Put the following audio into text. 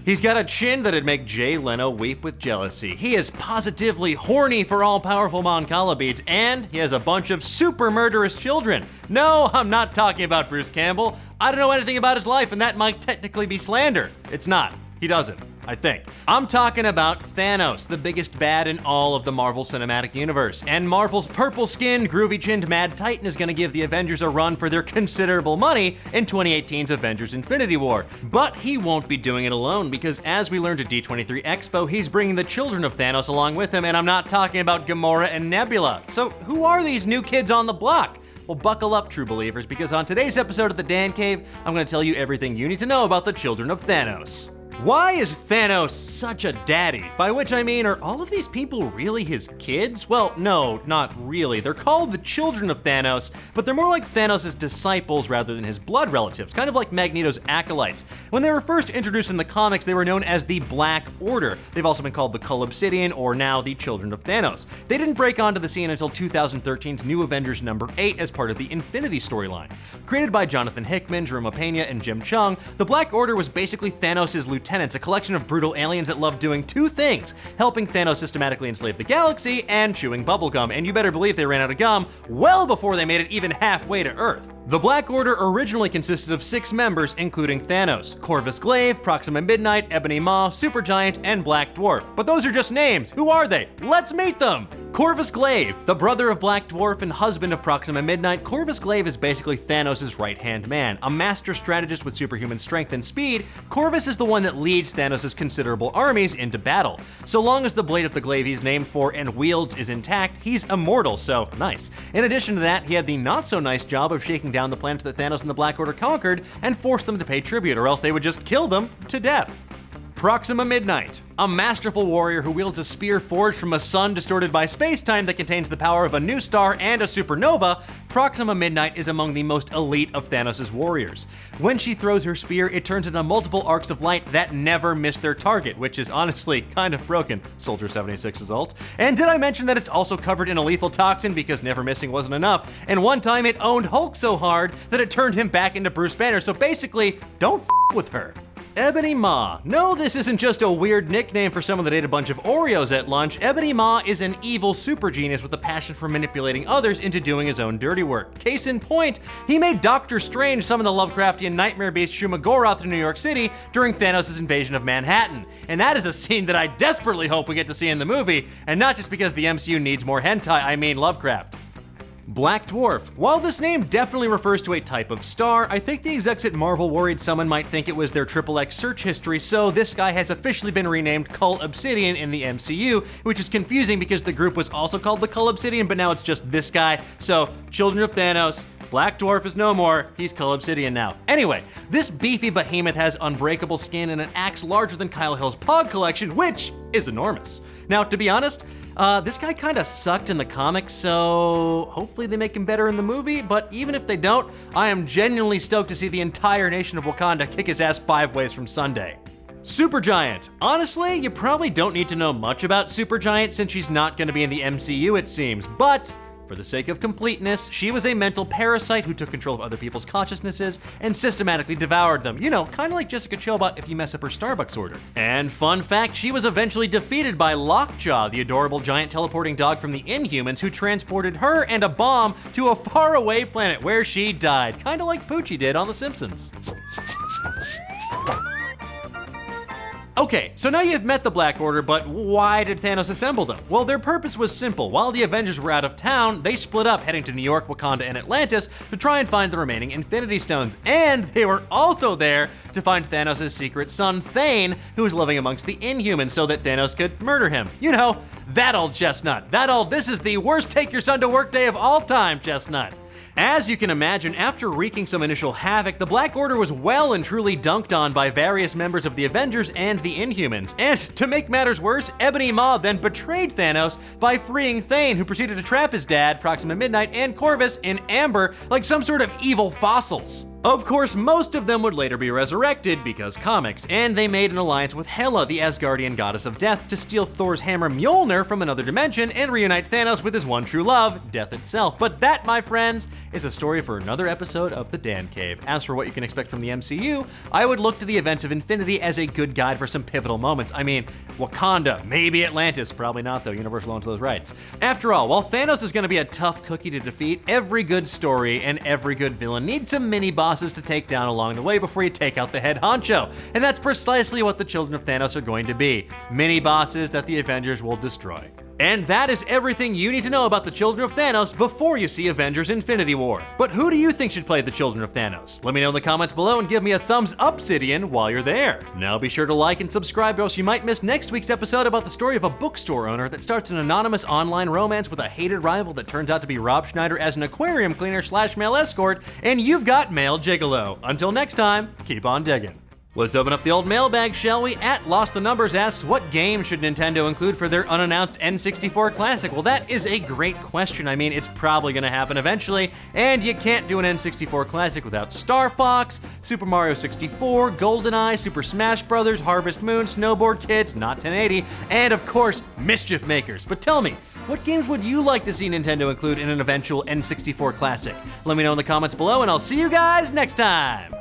He's got a chin that'd make Jay Leno weep with jealousy. He is positively horny for all-powerful Mon Cala beads, and he has a bunch of super murderous children. No, I'm not talking about Bruce Campbell. I don't know anything about his life, and that might technically be slander. It's not. He doesn't, I think. I'm talking about Thanos, the biggest bad in all of the Marvel Cinematic Universe. And Marvel's purple-skinned, groovy-chinned Mad Titan is gonna give the Avengers a run for their considerable money in 2018's Avengers Infinity War. But he won't be doing it alone, because as we learned at D23 Expo, he's bringing the Children of Thanos along with him, and I'm not talking about Gamora and Nebula. So who are these new kids on the block? Well, buckle up, true believers, because on today's episode of the Dan Cave, I'm gonna tell you everything you need to know about the Children of Thanos. Why is Thanos such a daddy? By which I mean, are all of these people really his kids? Well, no, not really. They're called the Children of Thanos, but they're more like Thanos' disciples rather than his blood relatives, kind of like Magneto's acolytes. When they were first introduced in the comics, they were known as the Black Order. They've also been called the Cull Obsidian, or now the Children of Thanos. They didn't break onto the scene until 2013's New Avengers number 8 as part of the Infinity storyline. Created by Jonathan Hickman, Jerome Pena, and Jim Chung, the Black Order was basically Thanos' lieutenants, a collection of brutal aliens that love doing two things: helping Thanos systematically enslave the galaxy and chewing bubblegum, and you better believe they ran out of gum well before they made it even halfway to Earth. The Black Order originally consisted of 6 members, including Thanos, Corvus Glaive, Proxima Midnight, Ebony Maw, Supergiant, and Black Dwarf. But those are just names. Who are they? Let's meet them! Corvus Glaive, the brother of Black Dwarf and husband of Proxima Midnight, Corvus Glaive is basically Thanos' right-hand man. A master strategist with superhuman strength and speed, Corvus is the one that leads Thanos' considerable armies into battle. So long as the blade of the glaive he's named for and wields is intact, he's immortal, so nice. In addition to that, he had the not-so-nice job of shaking down the planets that Thanos and the Black Order conquered and forced them to pay tribute, or else they would just kill them to death. Proxima Midnight, a masterful warrior who wields a spear forged from a sun distorted by space-time that contains the power of a new star and a supernova. Proxima Midnight is among the most elite of Thanos' warriors. When she throws her spear, it turns into multiple arcs of light that never miss their target, which is honestly kind of broken, Soldier 76's ult. And did I mention that it's also covered in a lethal toxin because never missing wasn't enough, and one time it owned Hulk so hard that it turned him back into Bruce Banner, so basically, don't with her. Ebony Maw. No, this isn't just a weird nickname for someone that ate a bunch of Oreos at lunch. Ebony Maw is an evil super genius with a passion for manipulating others into doing his own dirty work. Case in point, he made Doctor Strange summon the Lovecraftian nightmare beast Shumagorath to New York City during Thanos' invasion of Manhattan. And that is a scene that I desperately hope we get to see in the movie, and not just because the MCU needs more hentai, I mean Lovecraft. Black Dwarf. While this name definitely refers to a type of star, I think the execs at Marvel worried someone might think it was their XXX search history, so this guy has officially been renamed Cull Obsidian in the MCU, which is confusing because the group was also called the Cull Obsidian, but now it's just this guy. So, Children of Thanos, Black Dwarf is no more, he's Cull Obsidian now. Anyway, this beefy behemoth has unbreakable skin and an axe larger than Kyle Hill's Pog collection, which is enormous. Now, to be honest, this guy kinda sucked in the comics, so hopefully they make him better in the movie, but even if they don't, I am genuinely stoked to see the entire nation of Wakanda kick his ass 5 ways from Sunday. Supergiant. Honestly, you probably don't need to know much about Supergiant since she's not gonna be in the MCU, it seems, but for the sake of completeness, she was a mental parasite who took control of other people's consciousnesses and systematically devoured them. You know, kind of like Jessica Chobot if you mess up her Starbucks order. And fun fact, she was eventually defeated by Lockjaw, the adorable giant teleporting dog from the Inhumans, who transported her and a bomb to a faraway planet where she died, kind of like Poochie did on The Simpsons. Okay, so now you've met the Black Order, but why did Thanos assemble them? Well, their purpose was simple. While the Avengers were out of town, they split up, heading to New York, Wakanda, and Atlantis to try and find the remaining Infinity Stones. And they were also there to find Thanos' secret son, Thane, who was living amongst the Inhumans so that Thanos could murder him. You know, that old chestnut. This is the worst take your son to work day of all time, chestnut. As you can imagine, after wreaking some initial havoc, the Black Order was well and truly dunked on by various members of the Avengers and the Inhumans. And to make matters worse, Ebony Maw then betrayed Thanos by freeing Thane, who proceeded to trap his dad, Proxima Midnight, and Corvus in amber like some sort of evil fossils. Of course, most of them would later be resurrected because comics, and they made an alliance with Hela, the Asgardian goddess of death, to steal Thor's hammer Mjolnir from another dimension and reunite Thanos with his one true love, death itself. But that, my friends, is a story for another episode of The Dan Cave. As for what you can expect from the MCU, I would look to the events of Infinity as a good guide for some pivotal moments. I mean, Wakanda, maybe Atlantis, probably not though, Universal owns those rights. After all, while Thanos is gonna be a tough cookie to defeat, every good story and every good villain needs some mini bosses to take down along the way before you take out the head honcho. And that's precisely what the Children of Thanos are going to be. Mini bosses that the Avengers will destroy. And that is everything you need to know about the Children of Thanos before you see Avengers Infinity War. But who do you think should play the Children of Thanos? Let me know in the comments below and give me a thumbs up, Obsidian, while you're there. Now be sure to like and subscribe or else you might miss next week's episode about the story of a bookstore owner that starts an anonymous online romance with a hated rival that turns out to be Rob Schneider as an aquarium cleaner / male escort, and you've got male gigolo. Until next time, keep on digging. Let's open up the old mailbag, shall we? Lost the Numbers asks, what game should Nintendo include for their unannounced N64 Classic? Well, that is a great question. I mean, it's probably gonna happen eventually, and you can't do an N64 Classic without Star Fox, Super Mario 64, GoldenEye, Super Smash Bros., Harvest Moon, Snowboard Kids, not 1080, and of course, Mischief Makers. But tell me, what games would you like to see Nintendo include in an eventual N64 Classic? Let me know in the comments below, and I'll see you guys next time!